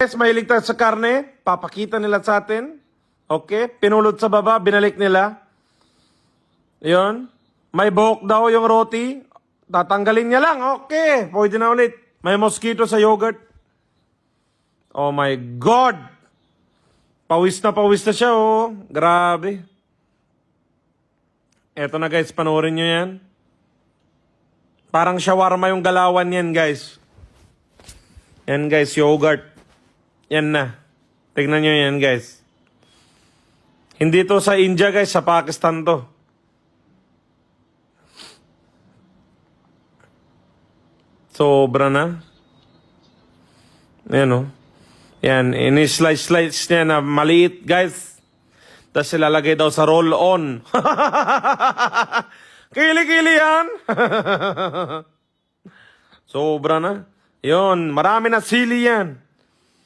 Guys, mahilig tayo sa karne. Papakita nila sa atin. Okay? Pinulot sa baba, binalik nila. Yun. May buhok daw yung roti. Tatanggalin niya lang. Okay. Pwede na ulit. May mosquito sa yogurt. Oh my God! Pawis na siya, oh. Grabe. Eto na guys, panoorin nyo yan. Parang shawarma yung galawan yan, guys. Yan guys, yogurt. Yan na. Tignan nyo yan, guys. Hindi to sa India, guys. Sa Pakistan to. Sobra na. Yan, oh. Yan. Ini-slice niya na maliit, guys. Tapos ilalagay daw sa roll-on. Kili-kili yan. Sobra na. Yun. Marami na sili yan.